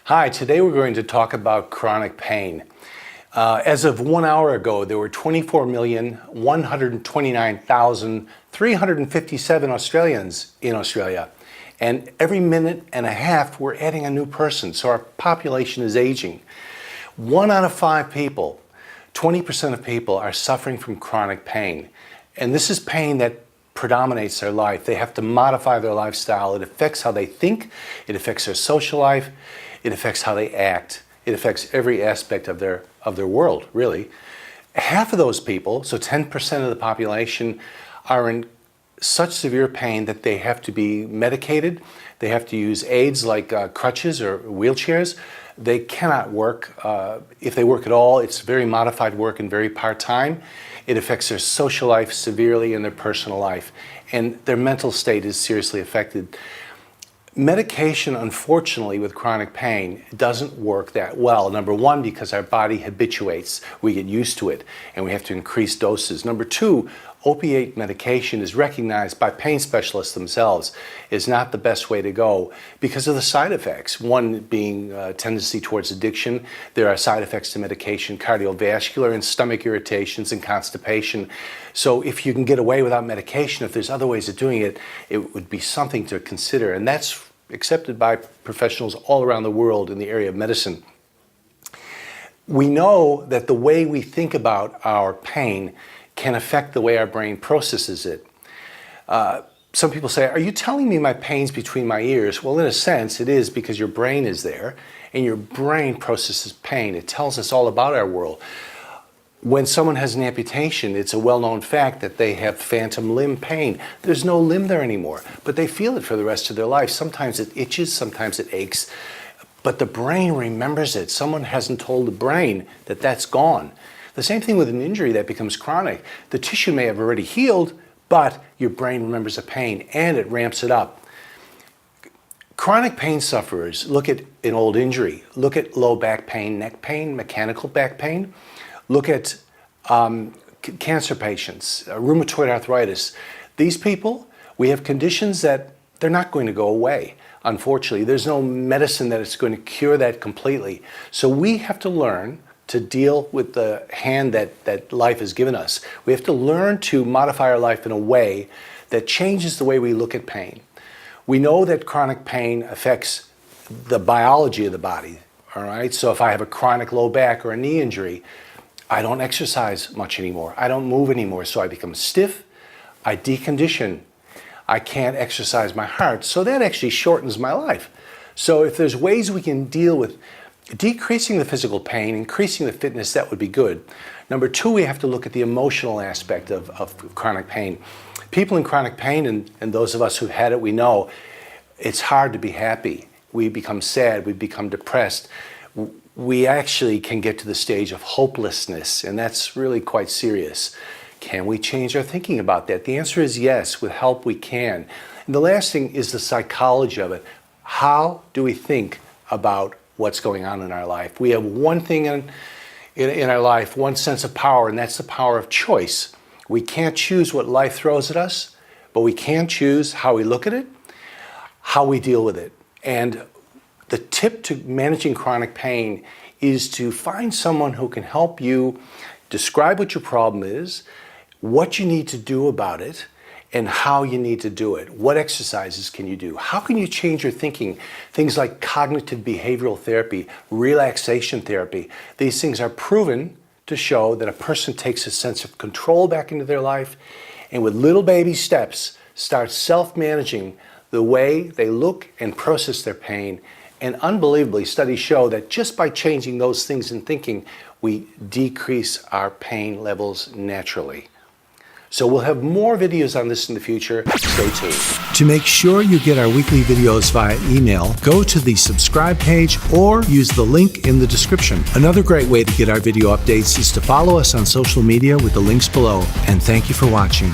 Hi, today we're going to talk about chronic pain. As of 1 hour ago, there were 24,129,357 Australians in Australia. And every minute and a half, we're adding a new person. So our population is aging. 1 out of 5 people, 20% of people are suffering from chronic pain. And this is pain that predominates their life. They have to modify their lifestyle. It affects how they think. It affects their social life. It affects how they act. It affects every aspect of their world, really. Half of those people, so 10% of the population, are in such severe pain that they have to be medicated. They have to use aids like crutches or wheelchairs. They cannot work. If they work at all, it's very modified work and very part-time. It affects their social life severely and their personal life. And their mental state is seriously affected. Medication, unfortunately, with chronic pain doesn't work that well. Number one, because our body habituates. We get used to it, and we have to increase doses. Number two, opiate medication is recognized by pain specialists themselves is not the best way to go because of the side effects. One being a tendency towards addiction. There are side effects to medication, cardiovascular and stomach irritations and constipation. So if you can get away without medication, if there's other ways of doing it, it would be something to consider. And that's accepted by professionals all around the world in the area of medicine. We know that the way we think about our pain can affect the way our brain processes it. Some people say, are you telling me my pain's between my ears? Well, in a sense, it is because your brain is there and your brain processes pain. It tells us all about our world. When someone has an amputation, it's a well-known fact that they have phantom limb pain. There's no limb there anymore, but they feel it for the rest of their life. Sometimes it itches, sometimes it aches, but the brain remembers it. Someone hasn't told the brain that that's gone. The same thing with an injury that becomes chronic. The tissue may have already healed, but your brain remembers the pain and it ramps it up. Chronic pain sufferers look at an old injury, look at low back pain, neck pain, mechanical back pain, look at cancer patients, rheumatoid arthritis. These people, we have conditions that they're not going to go away. Unfortunately, there's no medicine that is going to cure that completely. So we have to learn to deal with the hand that life has given us. We have to learn to modify our life in a way that changes the way we look at pain. We know that chronic pain affects the biology of the body, all right? So if I have a chronic low back or a knee injury, I don't exercise much anymore. I don't move anymore, so I become stiff, I decondition. I can't exercise my heart, so that actually shortens my life. So if there's ways we can deal with decreasing the physical pain, increasing the fitness, that would be good. Number two, we have to look at the emotional aspect of chronic pain. People in chronic pain, and those of us who've had it, we know it's hard to be happy. We become sad, we become depressed. We actually can get to the stage of hopelessness, and that's really quite serious. Can we change our thinking about that? The answer is yes, with help we can. And the last thing is the psychology of it. How do we think about what's going on in our life? We have one thing in our life, one sense of power, and that's the power of choice. We can't choose what life throws at us, but we can choose how we look at it, how we deal with it. And the tip to managing chronic pain is to find someone who can help you describe what your problem is, what you need to do about it, and how you need to do it. What exercises can you do? How can you change your thinking? Things like cognitive behavioral therapy, relaxation therapy. These things are proven to show that a person takes a sense of control back into their life and with little baby steps start self-managing the way they look and process their pain. And unbelievably, studies show that just by changing those things in thinking, we decrease our pain levels naturally. So we'll have more videos on this in the future. Stay tuned. To make sure you get our weekly videos via email, go to the subscribe page or use the link in the description. Another great way to get our video updates is to follow us on social media with the links below. And thank you for watching.